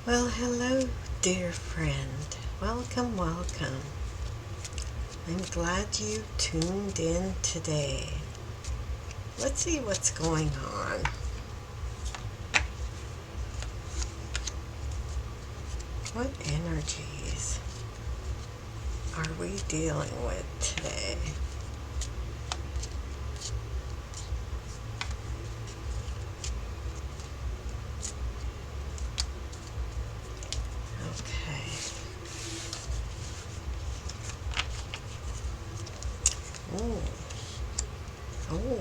Well, hello, dear friend. Welcome, welcome. I'm glad you tuned in today. Let's see what's going on. What energies are we dealing with today? Okay. Oh, oh.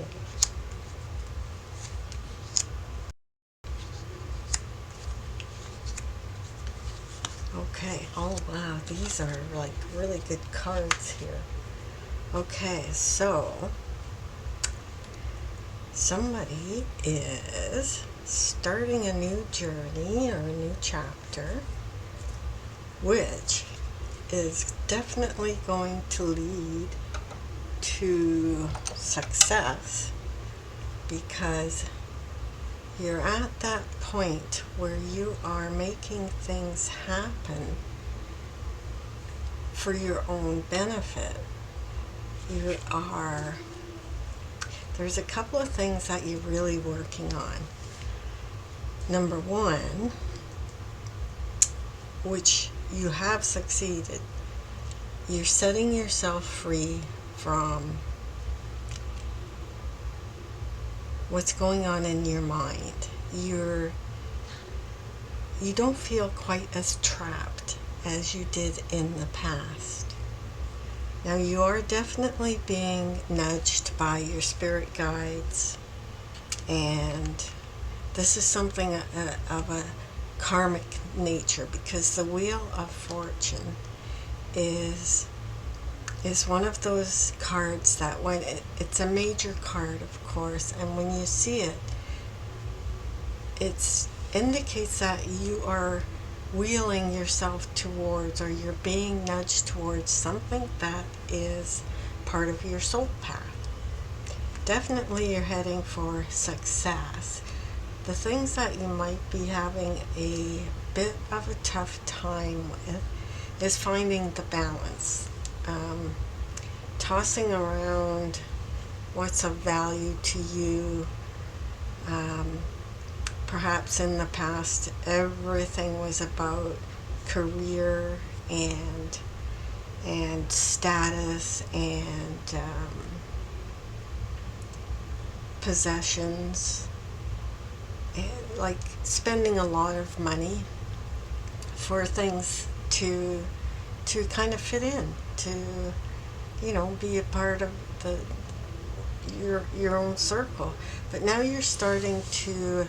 Okay. Oh, wow. These are like really good cards here. Okay, so somebody is starting a new journey or a new chapter, which is definitely going to lead to success because you're at that point where you are making things happen for your own benefit. You are, there's a couple of things that you're really working on. Number one, which you have succeeded, you're setting yourself free from what's going on in your mind. You don't feel quite as trapped as you did in the past. Now you are definitely being nudged by your spirit guides, and this is something of a karmic nature because the Wheel of Fortune is one of those cards that when it's a major card, of course, and when you see it, it indicates that you are wheeling yourself towards, or you're being nudged towards something that is part of your soul path. Definitely you're heading for success. The things that you might be having a bit of a tough time with is finding the balance. Tossing around what's of value to you. Perhaps in the past everything was about career and status and possessions, and like spending a lot of money for things to kind of fit in, to be a part of your own circle. But now you're starting to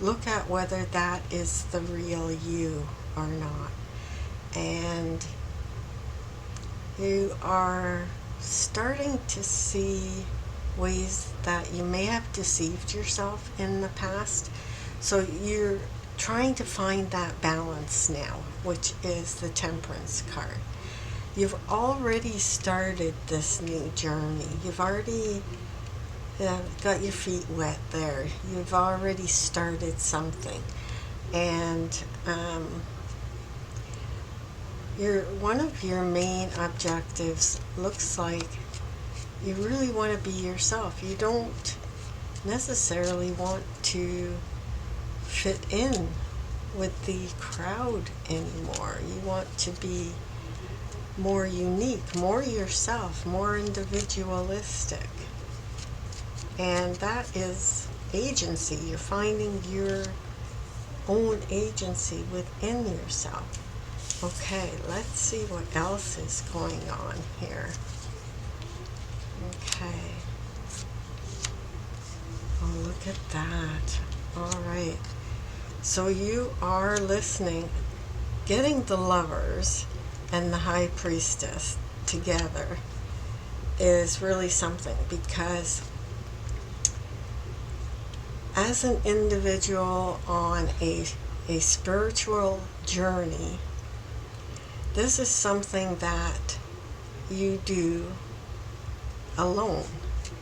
look at whether that is the real you or not, and you are starting to see ways that you may have deceived yourself in the past. So you're trying to find that balance now, which is the Temperance card. You've already started this new journey. You've already got your feet wet there. You've already started something. And one of your main objectives looks like you really want to be yourself. You don't necessarily want to fit in with the crowd anymore. You want to be more unique, more yourself, more individualistic. And that is agency. You're finding your own agency within yourself. Okay, let's see what else is going on here. Okay. Oh, look at that. All right. So you are listening, getting the Lovers and the High Priestess together is really something, because as an individual on a spiritual journey, this is something that you do alone.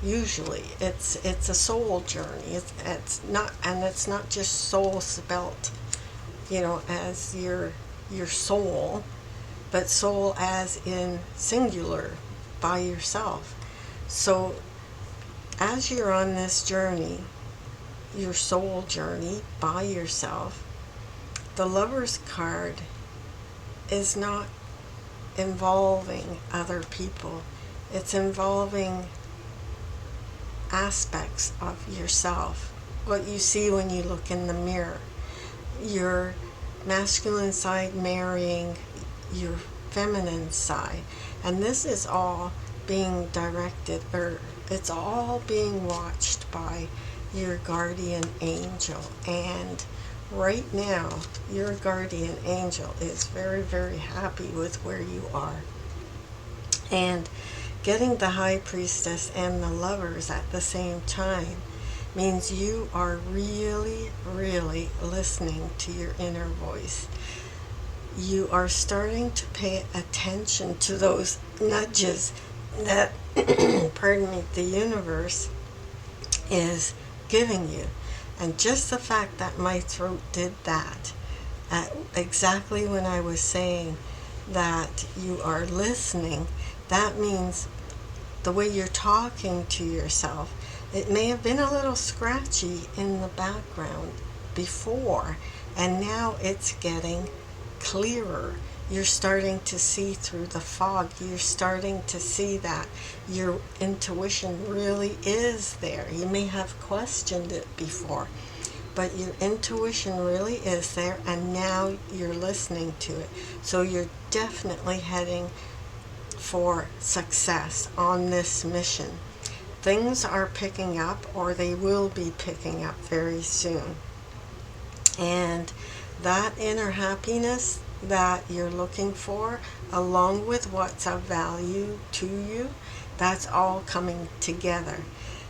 Usually it's a soul journey. It's not just soul spelt as your soul, but soul as in singular, by yourself. So as you're on this journey, your soul journey by yourself, the Lover's card is not involving other people. It's involving aspects of yourself. What you see when you look in the mirror. Your masculine side marrying your feminine side. And this is all being directed, or it's all being watched by your guardian angel. And right now, your guardian angel is very, very happy with where you are. And getting the High Priestess and the Lovers at the same time means you are really, really listening to your inner voice. You are starting to pay attention to those nudges that, pardon me, the universe is giving you. And just the fact that my throat did that, exactly when I was saying that you are listening, that means the way you're talking to yourself, it may have been a little scratchy in the background before, and now it's getting clearer. You're starting to see through the fog. You're starting to see that your intuition really is there. You may have questioned it before, but your intuition really is there, and now you're listening to it. So you're definitely heading for success on this mission. Things are picking up, or they will be picking up very soon. And that inner happiness that you're looking for, along with what's of value to you, that's all coming together.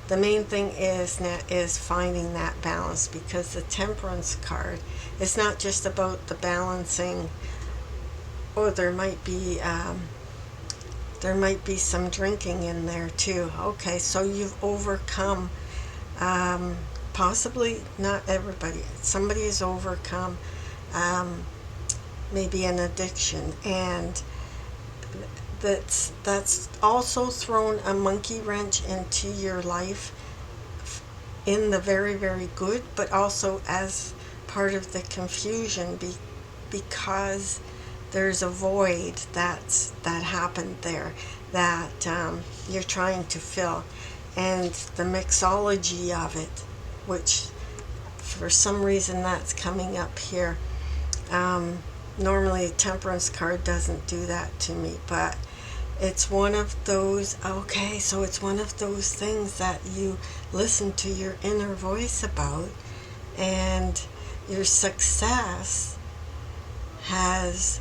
The main thing is finding that balance, because the Temperance card is not just about the balancing. Oh, there might be some drinking in there too. Okay, so you've overcome, possibly not everybody, somebody has overcome maybe an addiction, and that's also thrown a monkey wrench into your life in the very, very good, but also as part of the confusion, because there's a void that happened there that you're trying to fill, and the mixology of it, which for some reason that's coming up here. Normally a Temperance card doesn't do that to me, but it's one of those, okay, so it's one of those things that you listen to your inner voice about, and your success has,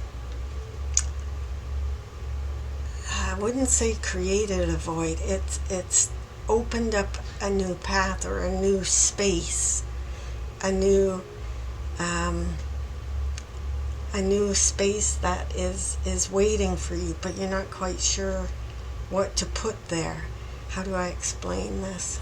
I wouldn't say created a void, it's opened up a new path, or a new space, a new space that is waiting for you, but you're not quite sure what to put there. How do I explain this?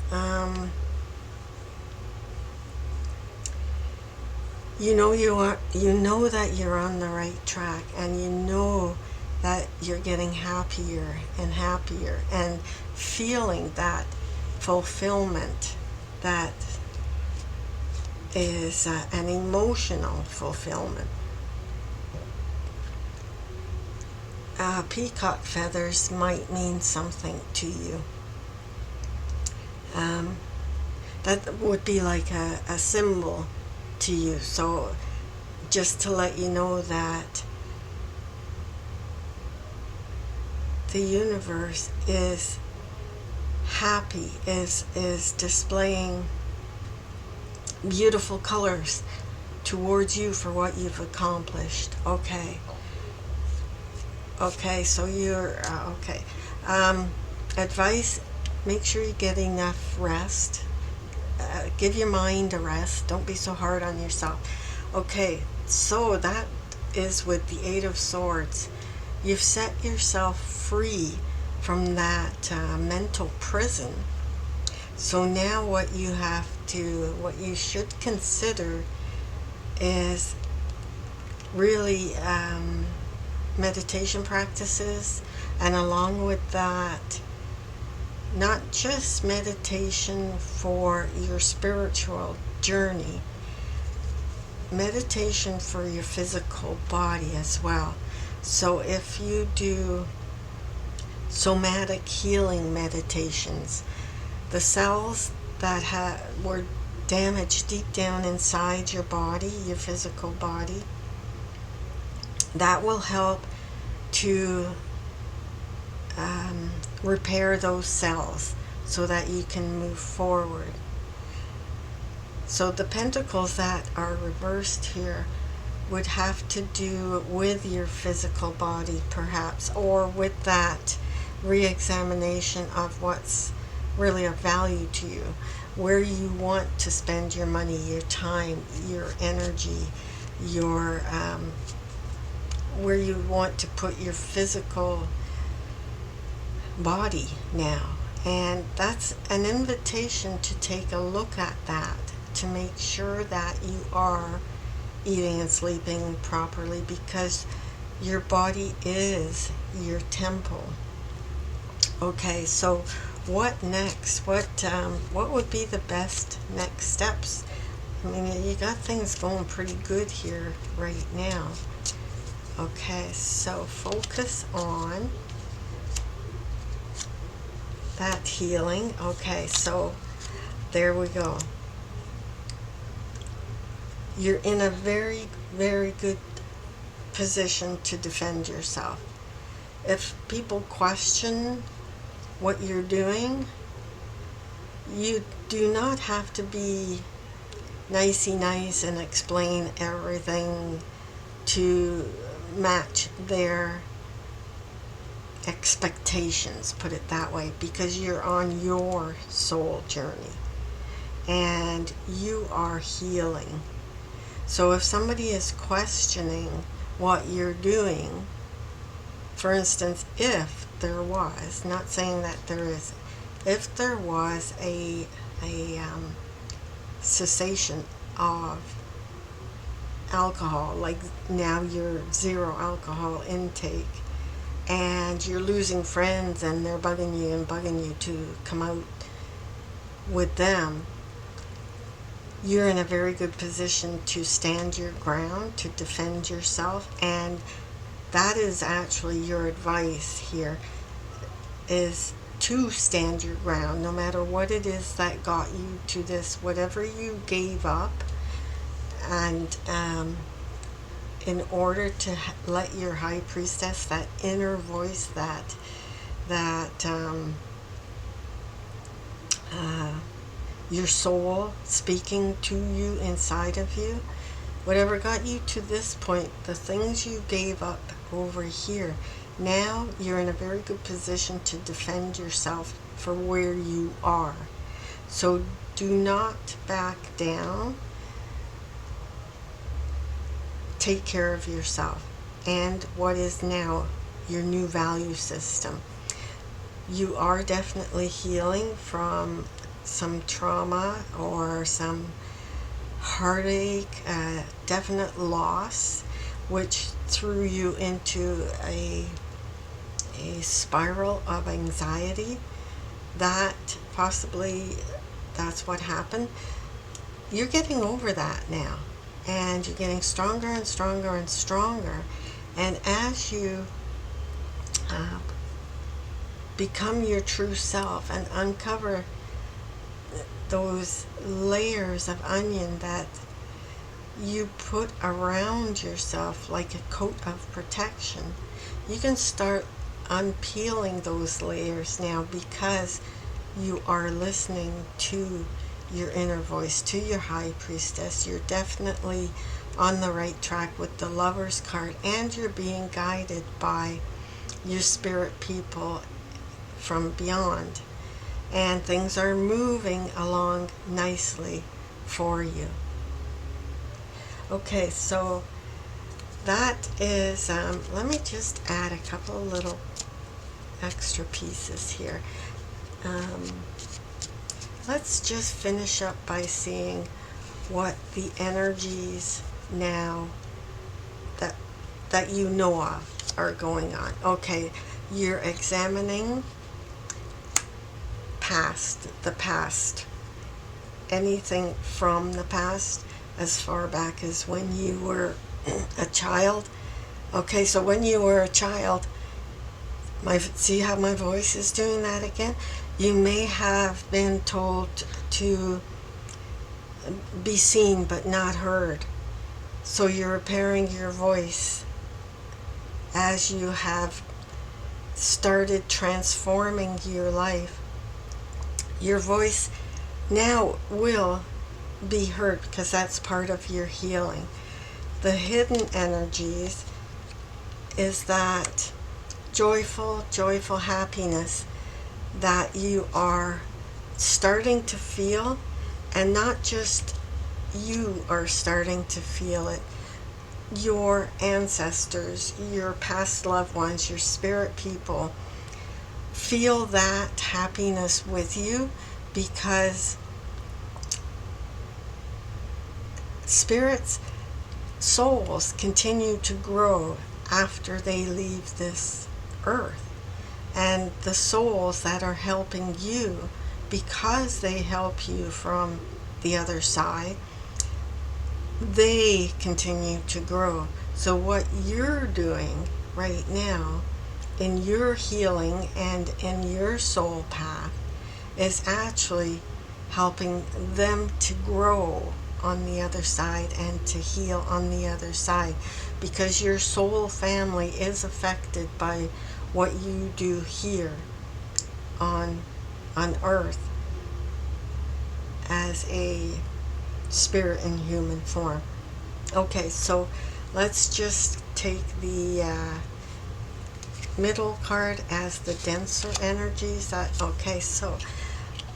You know that you're on the right track, and you know that you're getting happier and happier, and feeling that fulfillment that is an emotional fulfillment. Peacock feathers might mean something to you. That would be like a symbol to you. So just to let you know that the universe is happy, is displaying beautiful colors towards you for what you've accomplished. Okay, so you're okay. Advice: make sure you get enough rest. Give your mind a rest. Don't be so hard on yourself. Okay, so that is with the Eight of Swords. You've set yourself free from that mental prison. So now what you should consider is really meditation practices, and along with that, not just meditation for your spiritual journey, meditation for your physical body as well. So if you do somatic healing meditations, the cells that were damaged deep down inside your body, your physical body, that will help to repair those cells so that you can move forward. So the pentacles that are reversed here would have to do with your physical body, perhaps, or with that re-examination of what's really of value to you, where you want to spend your money, your time, your energy, your where you want to put your physical body now. And that's an invitation to take a look at that, to make sure that you are eating and sleeping properly, because your body is your temple. Okay, so what next? What would be the best next steps? I mean, you got things going pretty good here right now. Okay, so focus on that healing. Okay, so there we go. You're in a very, very good position to defend yourself. If people question what you're doing, you do not have to be nicey nice and explain everything to match their expectations, put it that way, because you're on your soul journey and you are healing. So if somebody is questioning what you're doing, for instance, if there was, not saying that there is, if there was a cessation of alcohol, like now you're zero alcohol intake, and you're losing friends and they're bugging you to come out with them, you're in a very good position to stand your ground, to defend yourself. And that is actually your advice here, is to stand your ground no matter what it is that got you to this, whatever you gave up. And in order to let your high priestess, that inner voice, that your soul speaking to you inside of you, whatever got you to this point, the things you gave up over here, now you're in a very good position to defend yourself for where you are. So do not back down. Take care of yourself and what is now your new value system. You are definitely healing from some trauma or some heartache, definite loss, which threw you into a spiral of anxiety. That possibly, that's what happened. You're getting over that now, and you're getting stronger and stronger and stronger. And as you become your true self and uncover those layers of onion that you put around yourself like a coat of protection, you can start unpeeling those layers now, because you are listening to your inner voice, to your high priestess. You're definitely on the right track with the Lover's card, and you're being guided by your spirit people from beyond, and things are moving along nicely for you. Okay, so that is, let me just add a couple of little extra pieces here. Let's just finish up by seeing what the energies now that that you know of are going on. Okay, you're examining the past, anything from the past as far back as when you were a child. Okay, so when you were a child, see how my voice is doing that again? You may have been told to be seen but not heard. So you're repairing your voice as you have started transforming your life. Your voice now will be heard because that's part of your healing. The hidden energies is that joyful happiness that you are starting to feel, and not just you are starting to feel it. Your ancestors, your past loved ones, your spirit people feel that happiness with you, because spirits, souls continue to grow after they leave this earth. And the souls that are helping you, because they help you from the other side, they continue to grow. So what you're doing right now in your healing and in your soul path is actually helping them to grow on the other side and to heal on the other side, because your soul family is affected by what you do here on earth as a spirit in human form. Okay, so let's just take the middle card as the denser energies.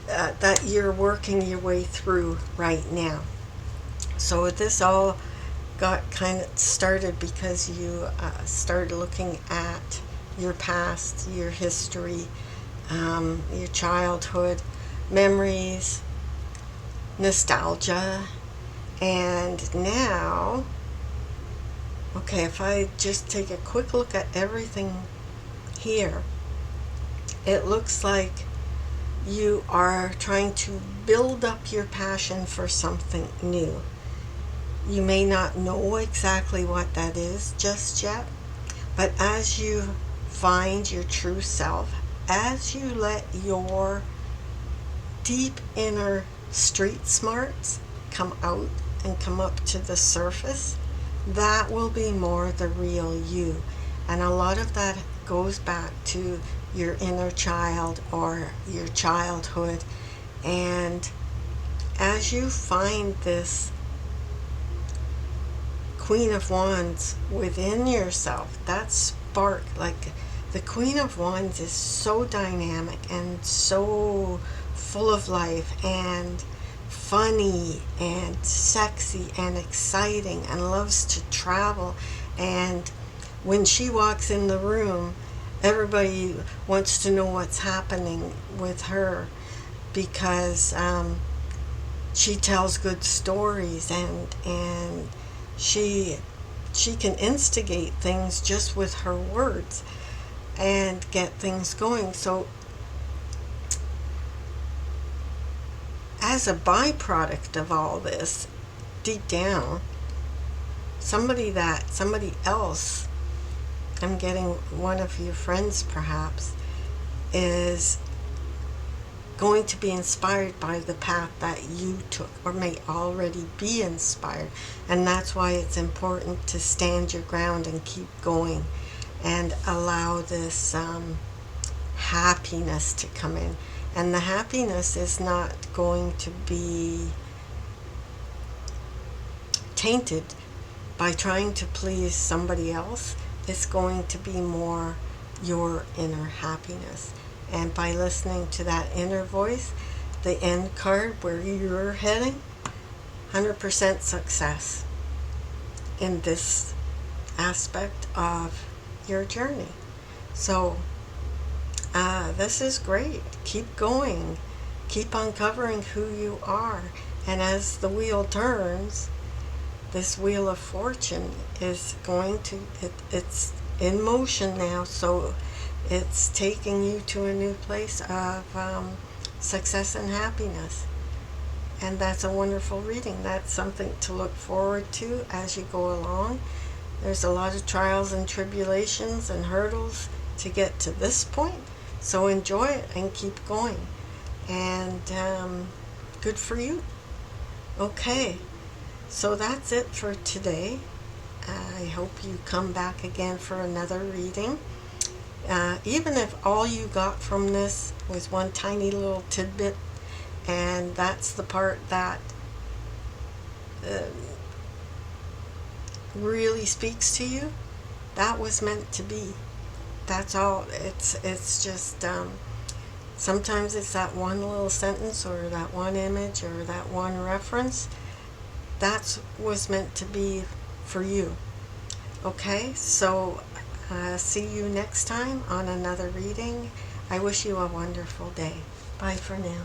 That you're working your way through right now. So this all got kind of started because you started looking at your past, your history, your childhood memories, nostalgia, and now, okay, if I just take a quick look at everything here, it looks like you are trying to build up your passion for something new. You may not know exactly what that is just yet, but as you find your true self, as you let your deep inner street smarts come out and come up to the surface, that will be more the real you. And a lot of that goes back to your inner child or your childhood. And as you find this Queen of Wands within yourself, that spark, like the Queen of Wands is so dynamic and so full of life and funny and sexy and exciting and loves to travel. And when she walks in the room, everybody wants to know what's happening with her, because she tells good stories, and she can instigate things just with her words and get things going. So as a byproduct of all this, deep down, somebody else, I'm getting one of your friends perhaps, is going to be inspired by the path that you took, or may already be inspired. And that's why it's important to stand your ground and keep going and allow this happiness to come in. And the happiness is not going to be tainted by trying to please somebody else. It's going to be more your inner happiness. And by listening to that inner voice, the end card where you're heading, 100% success in this aspect of your journey. So this is great. Keep going. Keep uncovering who you are. And as the wheel turns, this Wheel of Fortune is going to, it's in motion now, so it's taking you to a new place of success and happiness. And that's a wonderful reading. That's something to look forward to as you go along. There's a lot of trials and tribulations and hurdles to get to this point, so enjoy it and keep going. And good for you. Okay, so that's it for today. I hope you come back again for another reading. Even if all you got from this was one tiny little tidbit, and that's the part that really speaks to you, that was meant to be. That's all. It's just sometimes it's that one little sentence or that one image or that one reference that was meant to be for you. Okay, so see you next time on another reading. I wish you a wonderful day. Bye for now.